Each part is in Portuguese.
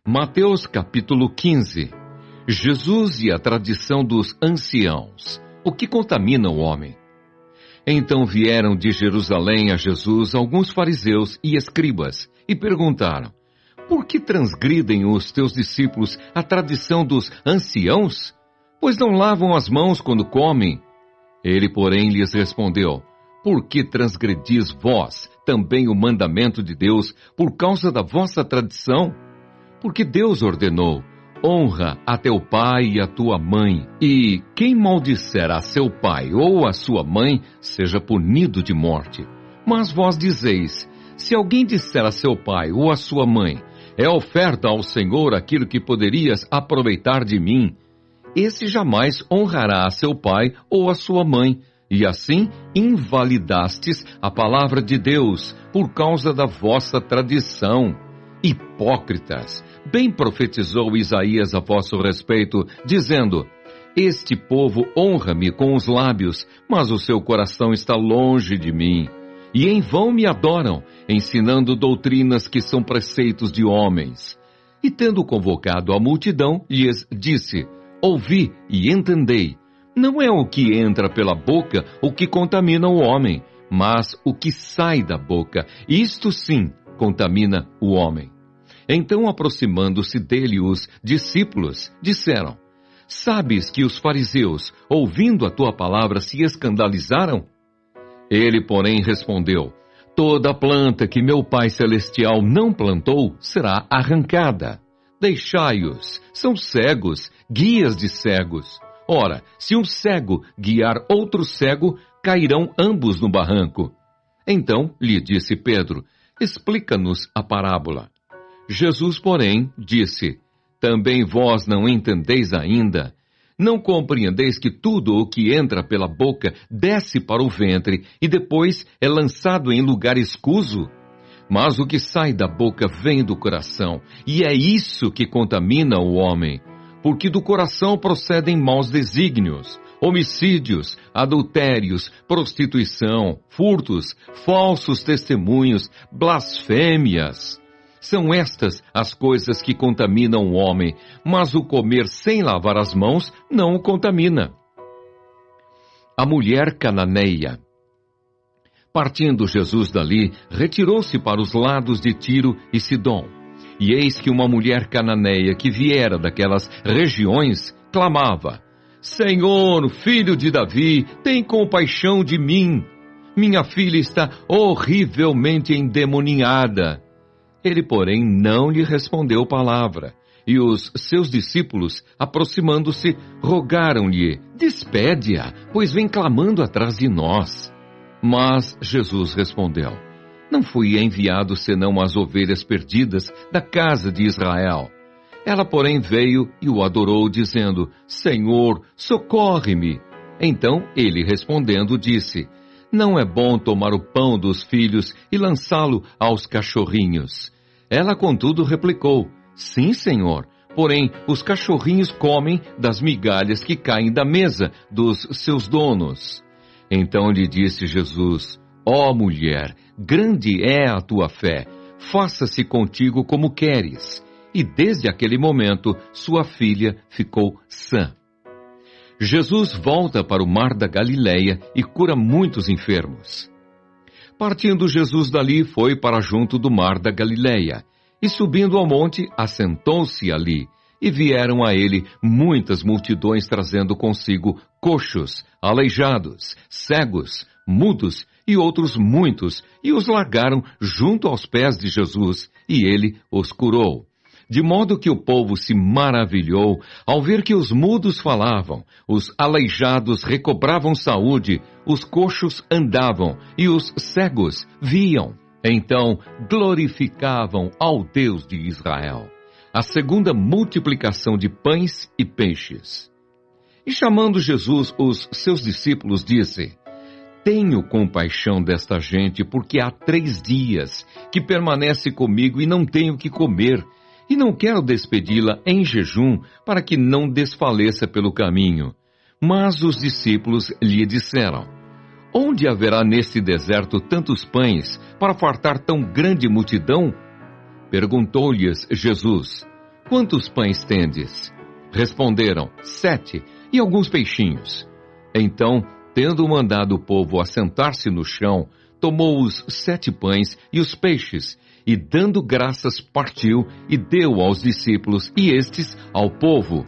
Mateus capítulo 15. Jesus e a tradição dos anciãos. O que contamina o homem? Então vieram de Jerusalém a Jesus alguns fariseus e escribas e perguntaram: por que transgridem os teus discípulos a tradição dos anciãos? Pois não lavam as mãos quando comem. Ele, porém, lhes respondeu: por que transgredis vós também o mandamento de Deus por causa da vossa tradição? Porque Deus ordenou: honra a teu pai e a tua mãe, e quem maldisser a seu pai ou a sua mãe, seja punido de morte. Mas vós dizeis: se alguém disser a seu pai ou a sua mãe, é oferta ao Senhor aquilo que poderias aproveitar de mim, esse jamais honrará a seu pai ou a sua mãe, e assim invalidastes a palavra de Deus por causa da vossa tradição. Hipócritas! Bem profetizou Isaías a vosso respeito, dizendo: este povo honra-me com os lábios, mas o seu coração está longe de mim. E em vão me adoram, ensinando doutrinas que são preceitos de homens. E tendo convocado a multidão, lhes disse: ouvi e entendei. Não é o que entra pela boca o que contamina o homem, mas o que sai da boca. Isto sim contamina o homem. Então, aproximando-se dele os discípulos, disseram: sabes que os fariseus, ouvindo a tua palavra, se escandalizaram? Ele, porém, respondeu: toda planta que meu Pai Celestial não plantou será arrancada. Deixai-os, são cegos, guias de cegos. Ora, se um cego guiar outro cego, cairão ambos no barranco. Então lhe disse Pedro: explica-nos a parábola. Jesus, porém, disse: também vós não entendeis ainda? Não compreendeis que tudo o que entra pela boca desce para o ventre e depois é lançado em lugar escuso? Mas o que sai da boca vem do coração, e é isso que contamina o homem. Porque do coração procedem maus desígnios, homicídios, adultérios, prostituição, furtos, falsos testemunhos, blasfêmias. São estas as coisas que contaminam o homem, mas o comer sem lavar as mãos não o contamina. A mulher cananeia. Partindo Jesus dali, retirou-se para os lados de Tiro e Sidom. E eis que uma mulher cananeia que viera daquelas regiões clamava: Senhor, filho de Davi, tem compaixão de mim. Minha filha está horrivelmente endemoniada. Ele, porém, não lhe respondeu palavra. E os seus discípulos, aproximando-se, rogaram-lhe: despede-a, pois vem clamando atrás de nós. Mas Jesus respondeu: não fui enviado senão às ovelhas perdidas da casa de Israel. Ela, porém, veio e o adorou, dizendo: Senhor, socorre-me. Então ele, respondendo, disse: não é bom tomar o pão dos filhos e lançá-lo aos cachorrinhos. Ela, contudo, replicou: sim, Senhor, porém os cachorrinhos comem das migalhas que caem da mesa dos seus donos. Então lhe disse Jesus: ó mulher, grande é a tua fé, faça-se contigo como queres. E desde aquele momento sua filha ficou sã. Jesus volta para o mar da Galileia e cura muitos enfermos. Partindo Jesus dali, foi para junto do mar da Galileia, e subindo ao monte, assentou-se ali, e vieram a ele muitas multidões trazendo consigo coxos, aleijados, cegos, mudos e outros muitos, e os largaram junto aos pés de Jesus, e ele os curou. De modo que o povo se maravilhou ao ver que os mudos falavam, os aleijados recobravam saúde, os coxos andavam e os cegos viam. Então glorificavam ao Deus de Israel. A segunda multiplicação de pães e peixes. E chamando Jesus os seus discípulos, disse: tenho compaixão desta gente, porque há 3 dias que permanece comigo e não tenho que comer. E não quero despedi-la em jejum, para que não desfaleça pelo caminho. Mas os discípulos lhe disseram: onde haverá neste deserto tantos pães, para fartar tão grande multidão? Perguntou-lhes Jesus: quantos pães tendes? Responderam: 7, e alguns peixinhos. Então, tendo mandado o povo assentar-se no chão, tomou os 7 pães e os peixes, e dando graças partiu e deu aos discípulos e estes ao povo.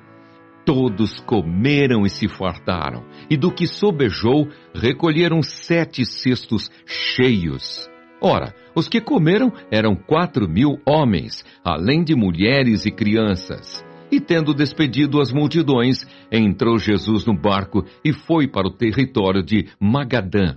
Todos comeram e se fartaram, e do que sobejou recolheram 7 cestos cheios. Ora, os que comeram eram 4.000 homens, além de mulheres e crianças. E tendo despedido as multidões, entrou Jesus no barco e foi para o território de Magadã.